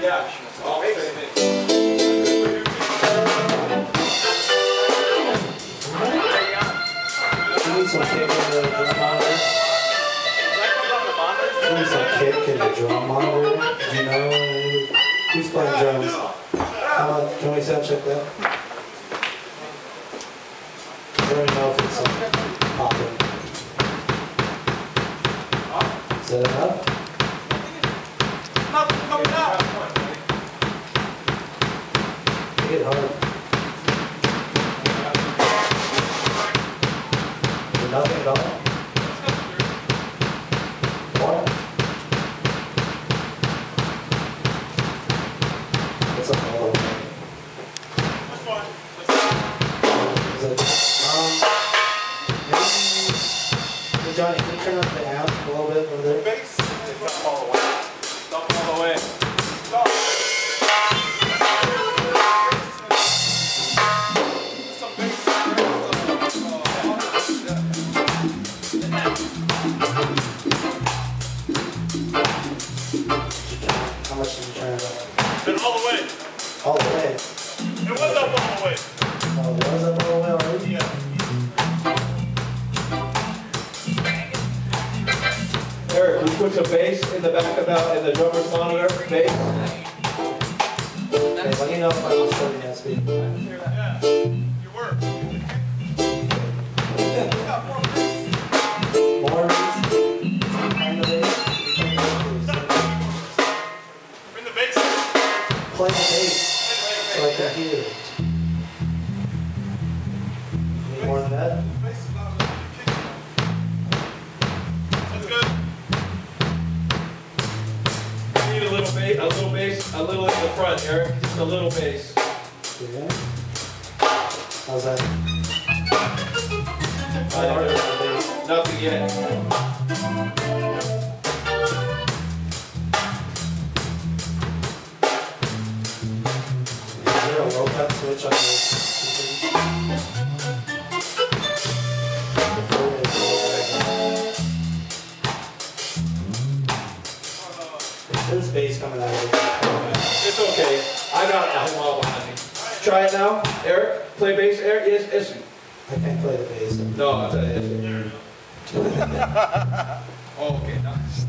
Yeah. Oh, wait a minute. You need some kick in the drum monitor. You need some kick in the drum monitor. Do you know who's playing drums? How much? Can we sound check that? I don't know if it's popping. Is that enough? Nothing coming out. Hit hard. Nothing at all? What? What's up, all over? That's fine. Hey, Johnny, can you turn up the amp a little bit over there? Bass is up all the way. Up all the way. Stop. Some bass. How much did you turn it up? Been all the way. All the way? It was up all the way. Oh, it was up all the way already? Yeah. Eric, we put some bass in the back of in the drummer's monitor. Bass. Okay, let me know if I'm starting that speed. Yeah. You were. More bass? Kind of bass? Bring the bass. Play the bass so I can hear it. Need more than that? That's good. You need a little bass, a little in the front, Eric. Just a little bass. Yeah. How's that? Nothing yet. Is there a low cut switch on this? There's bass coming out of it. It's okay. I got it. I'm all behind me. Try it now, Eric. Play bass, Eric. Yes. I can't play the bass. No, I tell you. Yes. Oh, okay. Nice.